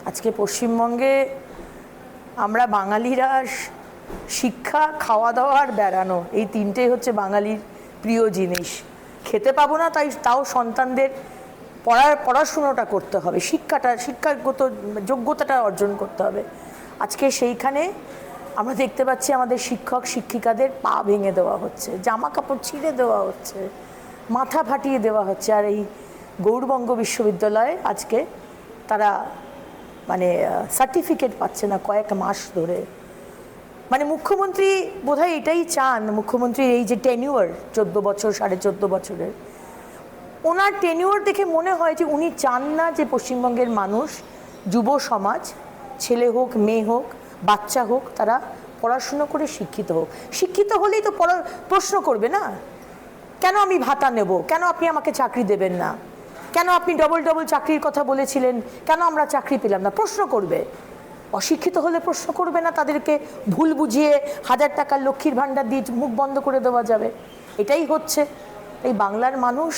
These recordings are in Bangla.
আজকে পশ্চিমবঙ্গে আমরা বাঙালিরা শিক্ষা, খাওয়া দাওয়া আর বেড়ানো, এই তিনটেই হচ্ছে বাঙালির প্রিয় জিনিস। খেতে পাবো না, তাও সন্তানদের পড়াশুনোটা করতে হবে, শিক্ষাগত যোগ্যতাটা অর্জন করতে হবে। আজকে সেইখানে আমরা দেখতে পাচ্ছি আমাদের শিক্ষক শিক্ষিকাদের পা ভেঙে দেওয়া হচ্ছে, জামা কাপড় ছিঁড়ে দেওয়া হচ্ছে, মাথা ফাটিয়ে দেওয়া হচ্ছে। আর এই গৌড়বঙ্গ বিশ্ববিদ্যালয়ে আজকে তারা সার্টিফিকেট পাচ্ছে না কয়েক মাস ধরে। মুখ্যমন্ত্রী বোধহয় এটাই চান, মুখ্যমন্ত্রীর এই যে টেনিউর 14 বছর 14.5 বছরের, ওনার টেনিউর দেখে মনে হয় যে উনি চান না যে পশ্চিমবঙ্গের মানুষ, যুব সমাজ, ছেলে হোক মেয়ে হোক বাচ্চা হোক, তারা পড়াশুনো করে শিক্ষিত হোক। শিক্ষিত হলেই তো প্রশ্ন করবে না, কেন আমি ভাতা নেব, কেন আপনি আমাকে চাকরি দেবেন না, কেন আপনি ডবল চাকরির কথা বলেছিলেন, কেন আমরা চাকরি পেলাম না, প্রশ্ন করবে। অশিক্ষিত হলে প্রশ্ন করবে না, তাদেরকে ভুল বুঝিয়ে 1000 টাকার লক্ষ্মীর ভাণ্ডার দিয়ে মুখ বন্ধ করে দেওয়া যাবে। এটাই হচ্ছে। এই বাংলার মানুষ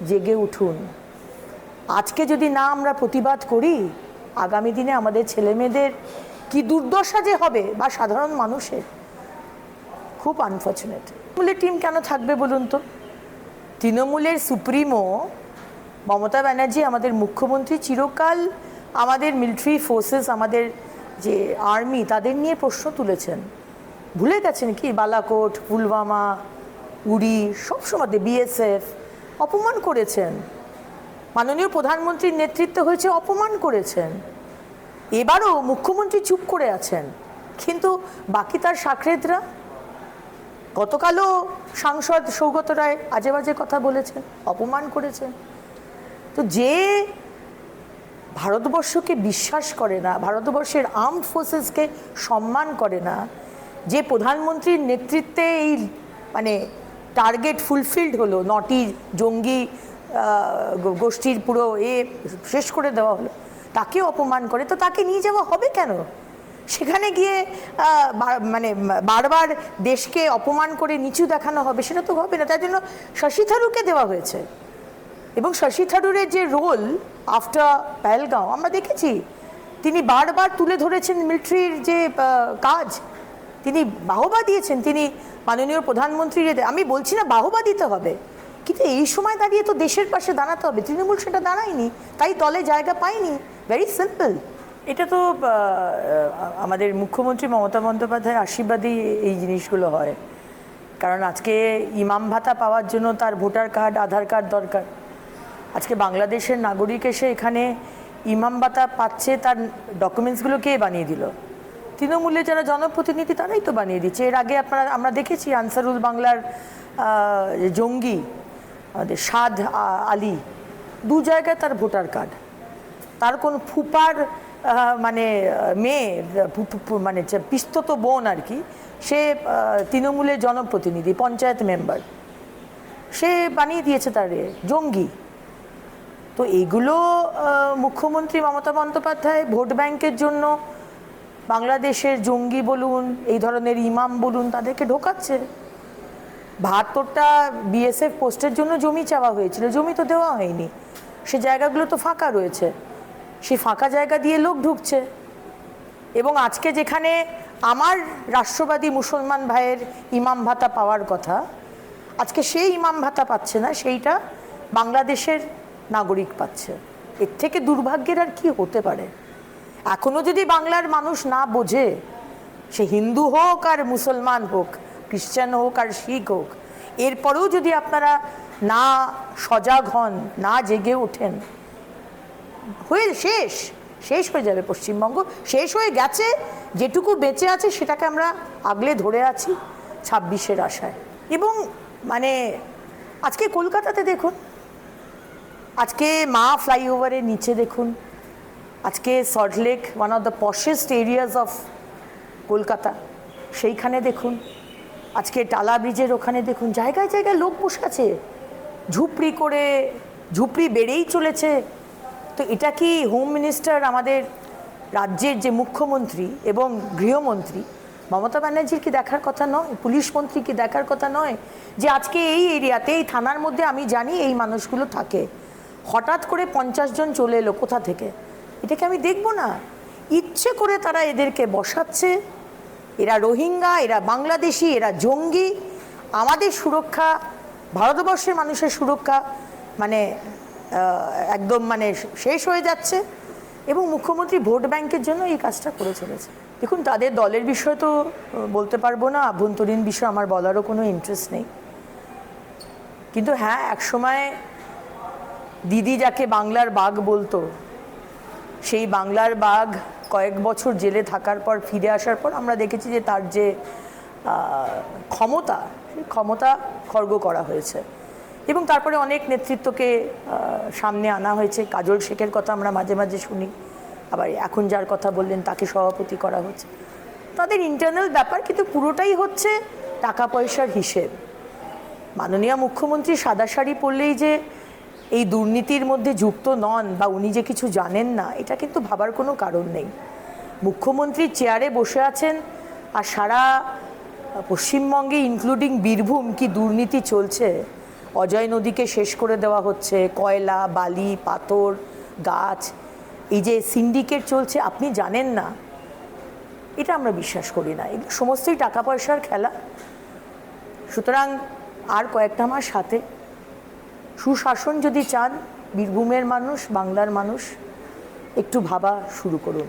জেগে উঠুন। আজকে যদি না আমরা প্রতিবাদ করি, আগামী দিনে আমাদের ছেলেমেয়েদের কি দুর্দশা যে হবে, বা সাধারণ মানুষের, খুব আনফর্চুনেট। তৃণমূলের টিম কেন থাকবে বলুন তো? তৃণমূলের সুপ্রিমো মমতা ব্যানার্জি, আমাদের মুখ্যমন্ত্রী, চিরকাল আমাদের মিলিটারি ফোর্সেস, আমাদের যে আর্মি, তাদের নিয়ে প্রশ্ন তুলেছেন। ভুলে গেছেন কি? বালাকোট, পুলওয়ামা, উড়ি, সবসময় বিএসএফ অপমান করেছেন। মাননীয় প্রধানমন্ত্রীর নেতৃত্বে হয়েছে, অপমান করেছেন। এবারও মুখ্যমন্ত্রী চুপ করে আছেন, কিন্তু বাকি তার শাকরেদরা, গতকালও সাংসদ সৌগত রায় আজে বাজে কথা বলেছেন, অপমান করেছেন। তো যে ভারতবর্ষকে বিশ্বাস করে না, ভারতবর্ষের আর্মড ফোর্সেসকে সম্মান করে না, যে প্রধানমন্ত্রীর নেতৃত্বে এই টার্গেট ফুলফিলড হলো, 9টি জঙ্গি গোষ্ঠীর পুরো শেষ করে দেওয়া হলো, তাকে অপমান করে, তো তাকে নিয়ে যাওয়া হবে কেন? সেখানে গিয়ে বারবার দেশকে অপমান করে নিচু দেখানো হবে, সেটা তো হবে না। তাই জন্য শশী থারুরকে দেওয়া হয়েছে। এবং শশী থারুরের যে রোল আফটার পেহেলগাঁও, আমরা দেখেছি তিনি বারবার তুলে ধরেছেন মিলিটারির যে কাজ, তিনি বাহবা দিয়েছেন। তিনি মাননীয় প্রধানমন্ত্রীর, আমি বলছি না বাহবা দিতে হবে, কিন্তু এই সময় দাঁড়িয়ে তো দেশের পাশে দাঁড়াতে হবে। তৃণমূল সেটা দাঁড়ায়নি, তাই দলে জায়গা পায়নি। Very simple. এটা তো আমাদের মুখ্যমন্ত্রী মমতা বন্দ্যোপাধ্যায়ের আশীর্বাদেই এই জিনিসগুলো হয়। কারণ আজকে ইমাম ভাতা পাওয়ার জন্য তার ভোটার কার্ড, আধার কার্ড দরকার। আজকে বাংলাদেশের নাগরিক এসে এখানে ইমাম ভাতা পাচ্ছে, তার ডকুমেন্টসগুলো কে বানিয়ে দিল? তৃণমূলের যারা জনপ্রতিনিধি, তারাই তো বানিয়ে দিচ্ছে। এর আগে আমরা দেখেছি আনসারুল বাংলার জঙ্গি আমাদের সাদ আলী, 2 জায়গায় তার ভোটার কার্ড, তার কোন ফুপার মেয়ে, পিস্তত বোন আর কি, সে তৃণমূলের জনপ্রতিনিধি, পঞ্চায়েত মেম্বার, সে বানিয়ে দিয়েছে তার জঙ্গি। তো এইগুলো মুখ্যমন্ত্রী মমতা বন্দ্যোপাধ্যায় ভোট ব্যাংকের জন্য বাংলাদেশের জঙ্গি বলুন, এই ধরনের ইমাম বলুন, তাদেরকে ঢোকাচ্ছে। 72টা বিএসএফ পোস্টের জন্য জমি চাওয়া হয়েছিল, জমি তো দেওয়া হয়নি, সে জায়গাগুলো তো ফাঁকা রয়েছে, সেই ফাঁকা জায়গা দিয়ে লোক ঢুকছে। এবং আজকে যেখানে আমার রাষ্ট্রবাদী মুসলমান ভাইয়ের ইমাম ভাতা পাওয়ার কথা, আজকে সেই ইমাম ভাতা পাচ্ছে না, সেইটা বাংলাদেশের নাগরিক পাচ্ছে। এর থেকে দুর্ভাগ্যের আর কি হতে পারে? এখনো যদি বাংলার মানুষ না বোঝে, সে হিন্দু হোক আর মুসলমান হোক, খ্রিস্টান হোক আর শিখ হোক, এরপরেও যদি আপনারা না সজাগ হন, না জেগে ওঠেন, শেষ হয়ে যাবে পশ্চিমবঙ্গ। শেষ হয়ে গেছে, যেটুকু বেঁচে আছে সেটাকে আমরা আগলে ধরে আছি 26-এর আশায়। এবং আজকে কলকাতাতে দেখুন, আজকে মা ফ্লাইওভারের নিচে দেখুন, আজকে Salt Lake, one of the পশেস্ট areas of Kolkata, সেইখানে দেখুন, আজকে টালা ব্রিজের ওখানে দেখুন, জায়গায় জায়গায় লোক বসে আছে ঝুপড়ি করে, ঝুপড়ি বেড়েই চলেছে। তো এটা কি হোম মিনিস্টার, আমাদের রাজ্যের যে মুখ্যমন্ত্রী এবং গৃহমন্ত্রী মমতা ব্যানার্জির কি দেখার কথা নয়? পুলিশ মন্ত্রী কি দেখার কথা নয় যে আজকে এই এরিয়াতে, এই থানার মধ্যে আমি জানি এই মানুষগুলো থাকে, হঠাৎ করে 50 জন চলে এলো কোথা থেকে? এটাকে আমি দেখব না? ইচ্ছে করে তারা এদেরকে বসাচ্ছে, এরা রোহিঙ্গা, এরা বাংলাদেশি, এরা জঙ্গি। আমাদের সুরক্ষা, ভারতবর্ষের মানুষের সুরক্ষা মানে একদম মানে শেষ হয়ে যাচ্ছে। এবং মুখ্যমন্ত্রী ভোট ব্যাংকের জন্য এই কাজটা করে চলেছে। দেখুন, তাদের দলের বিষয় তো বলতে পারবো না, আভ্যন্তরীণ বিষয় আমার বলারও কোনো ইন্টারেস্ট নেই। কিন্তু হ্যাঁ, একসময় দিদি যাকে বাংলার বাঘ বলতো, সেই বাংলার বাঘ কয়েক বছর জেলে থাকার পর ফিরে আসার পর আমরা দেখেছি যে তার যে ক্ষমতা, সেই ক্ষমতা খর্ব করা হয়েছে। এবং তারপরে অনেক নেতৃত্বকে সামনে আনা হয়েছে। কাজল শেখের কথা আমরা মাঝে মাঝে শুনি, আবার এখন যার কথা বললেন তাকে সভাপতি করা হচ্ছে। তাদের ইন্টারনাল ব্যাপার, কিন্তু পুরোটাই হচ্ছে টাকা পয়সার হিসেব। মাননীয় মুখ্যমন্ত্রী সাদা শাড়ি পরলেই যে এই দুর্নীতির মধ্যে যুক্ত নন বা উনি যে কিছু জানেন না, এটা কিন্তু ভাবার কোনো কারণ নেই। মুখ্যমন্ত্রী চেয়ারে বসে আছেন, আর সারা পশ্চিমবঙ্গে ইনক্লুডিং বীরভূম কি দুর্নীতি চলছে। অজয় নদীকে শেষ করে দেওয়া হচ্ছে, কয়লা, বালি, পাথর, গাছ, এই যে সিন্ডিকেট চলছে, আপনি জানেন না? এটা আমরা বিশ্বাস করি না। এগুলো সমস্তই টাকা পয়সার খেলা। সুতরাং আর কয়েকটা মাস সাথে সুশাসন যদি চান বীরভূমের মানুষ, বাংলার মানুষ, একটু ভাবা শুরু করুন।